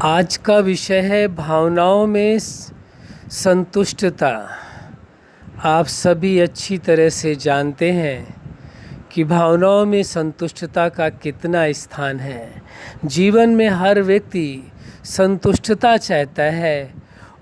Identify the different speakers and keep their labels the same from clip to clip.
Speaker 1: आज का विषय है भावनाओं में संतुष्टता। आप सभी अच्छी तरह से जानते हैं कि भावनाओं में संतुष्टता का कितना स्थान है। जीवन में हर व्यक्ति संतुष्टता चाहता है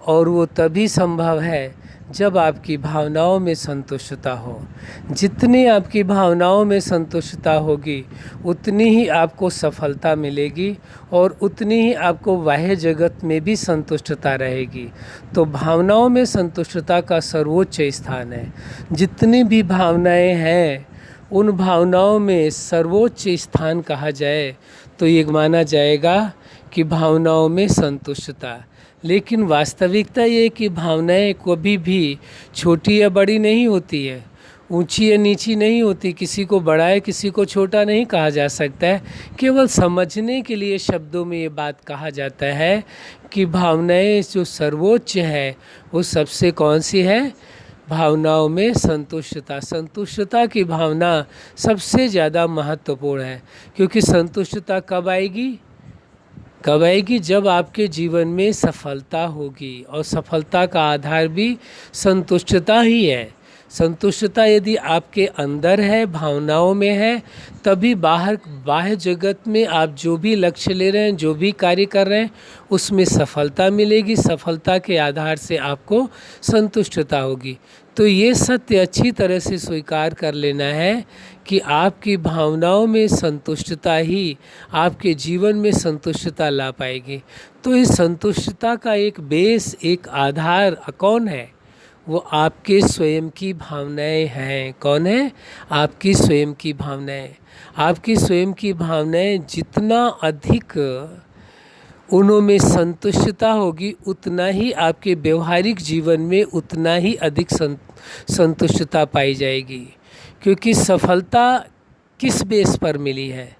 Speaker 1: और वो तभी संभव है जब आपकी भावनाओं में संतुष्टता हो। जितनी आपकी भावनाओं में संतुष्टता होगी उतनी ही आपको सफलता मिलेगी और उतनी ही आपको बाह्य जगत में भी संतुष्टता रहेगी। तो भावनाओं में संतुष्टता का सर्वोच्च स्थान है। जितनी भी भावनाएं हैं उन भावनाओं में सर्वोच्च स्थान कहा जाए तो ये माना जाएगा कि भावनाओं में संतुष्टता। लेकिन वास्तविकता ये कि भावनाएं कभी भी छोटी या बड़ी नहीं होती है, ऊंची या नीची नहीं होती। किसी को बड़ा है किसी को छोटा नहीं कहा जा सकता है। केवल समझने के लिए शब्दों में ये बात कहा जाता है कि भावनाएं जो सर्वोच्च है वो सबसे कौन सी है? भावनाओं में संतुष्टता। संतुष्टता की भावना सबसे ज़्यादा महत्वपूर्ण है, क्योंकि संतुष्टता कब आएगी? जब आपके जीवन में सफलता होगी, और सफलता का आधार भी संतुष्टता ही है। संतुष्टता यदि आपके अंदर है, भावनाओं में है, तभी बाह्य जगत में आप जो भी लक्ष्य ले रहे हैं, जो भी कार्य कर रहे हैं, उसमें सफलता मिलेगी। सफलता के आधार से आपको संतुष्टता होगी। तो ये सत्य अच्छी तरह से स्वीकार कर लेना है कि आपकी भावनाओं में संतुष्टता ही आपके जीवन में संतुष्टता ला पाएगी। तो इस संतुष्टता का एक बेस, एक आधार कौन है? वो आपके स्वयं की भावनाएं हैं। कौन है? आपकी स्वयं की भावनाएं। आपकी स्वयं की भावनाएं जितना अधिक उनमें संतुष्टता होगी, उतना ही आपके व्यवहारिक जीवन में उतना ही अधिक संतुष्टता पाई जाएगी। क्योंकि सफलता किस बेस पर मिली है?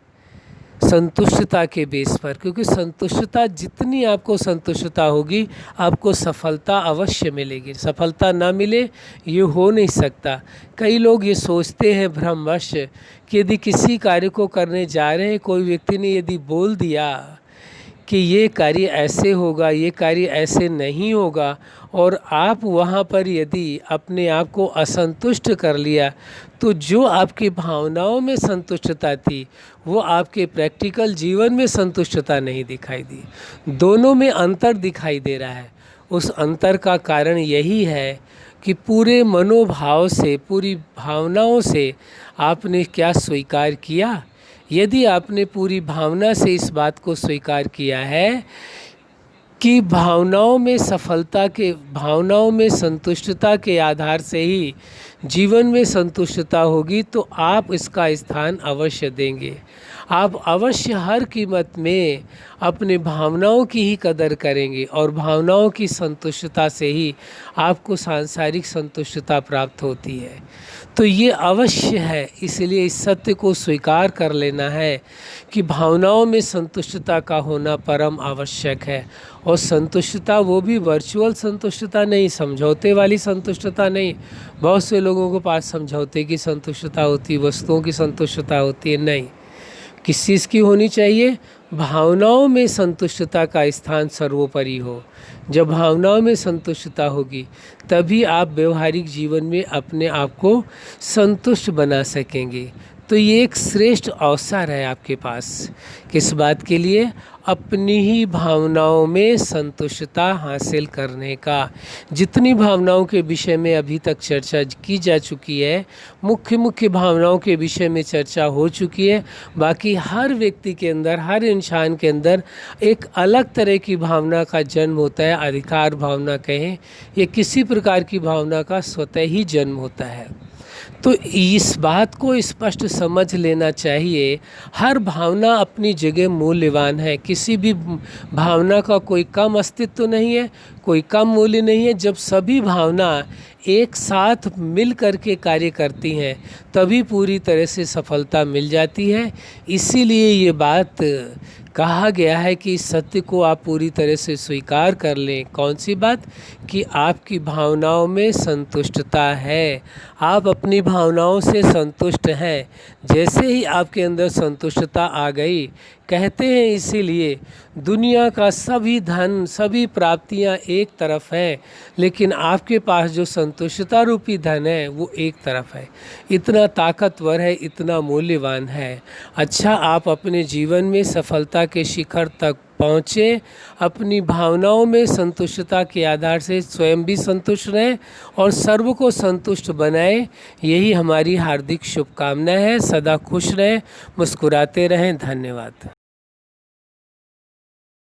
Speaker 1: संतुष्टता के बेस पर। क्योंकि संतुष्टता, जितनी आपको संतुष्टता होगी आपको सफलता अवश्य मिलेगी। सफलता ना मिले ये हो नहीं सकता। कई लोग ये सोचते हैं भ्रमवश कि यदि किसी कार्य को करने जा रहे हैं, कोई व्यक्ति ने यदि बोल दिया कि ये कार्य ऐसे होगा, ये कार्य ऐसे नहीं होगा, और आप वहाँ पर यदि अपने आप को असंतुष्ट कर लिया, तो जो आपकी भावनाओं में संतुष्टता थी वो आपके प्रैक्टिकल जीवन में संतुष्टता नहीं दिखाई दी। दोनों में अंतर दिखाई दे रहा है। उस अंतर का कारण यही है कि पूरे मनोभाव से, पूरी भावनाओं से आपने क्या स्वीकार किया। यदि आपने पूरी भावना से इस बात को स्वीकार किया है कि भावनाओं में भावनाओं में संतुष्टता के आधार से ही जीवन में संतुष्टता होगी, तो आप इसका स्थान अवश्य देंगे। आप अवश्य हर कीमत में अपने भावनाओं की ही कदर करेंगे, और भावनाओं की संतुष्टता से ही आपको सांसारिक संतुष्टता प्राप्त होती है। तो ये अवश्य है। इसलिए इस सत्य को स्वीकार कर लेना है कि भावनाओं में संतुष्टता का होना परम आवश्यक है। और संतुष्टता वो भी वर्चुअल संतुष्टता नहीं, समझौते वाली संतुष्टता नहीं। बहुत से लोगों के पास समझौते की संतुष्टता होती है, वस्तुओं की संतुष्टता होती है। नहीं, किस चीज़ की होनी चाहिए? भावनाओं में संतुष्टता का स्थान सर्वोपरि हो। जब भावनाओं में संतुष्टता होगी तभी आप व्यवहारिक जीवन में अपने आप को संतुष्ट बना सकेंगे। तो ये एक श्रेष्ठ अवसर है आपके पास। किस बात के लिए? अपनी ही भावनाओं में संतुष्टता हासिल करने का। जितनी भावनाओं के विषय में अभी तक चर्चा की जा चुकी है, मुख्य भावनाओं के विषय में चर्चा हो चुकी है। बाकी हर व्यक्ति के अंदर, हर इंसान के अंदर एक अलग तरह की भावना का जन्म होता है। अधिकार भावना कहें या किसी प्रकार की भावना का स्वतः ही जन्म होता है। तो इस बात को स्पष्ट समझ लेना चाहिए। हर भावना अपनी जगह मूल्यवान है। किसी भी भावना का कोई कम अस्तित्व नहीं है, कोई कम मूल्य नहीं है। जब सभी भावना एक साथ मिल करके कार्य करती हैं तभी पूरी तरह से सफलता मिल जाती है। इसीलिए ये बात कहा गया है कि इस सत्य को आप पूरी तरह से स्वीकार कर लें। कौन सी बात? कि आपकी भावनाओं में संतुष्टता है, आप अपनी भावनाओं से संतुष्ट हैं। जैसे ही आपके अंदर संतुष्टता आ गई, कहते हैं इसीलिए दुनिया का सभी धन सभी प्राप्तियां एक तरफ है, लेकिन आपके पास जो संतुष्टता रूपी धन है वो एक तरफ है। इतना ताकतवर है, इतना मूल्यवान है। अच्छा, आप अपने जीवन में सफलता के शिखर तक पहुँचे, अपनी भावनाओं में संतुष्टता के आधार से स्वयं भी संतुष्ट रहें और सर्व को संतुष्ट बनाएं। यही हमारी हार्दिक शुभकामना है। सदा खुश रहें, मुस्कुराते रहें। धन्यवाद।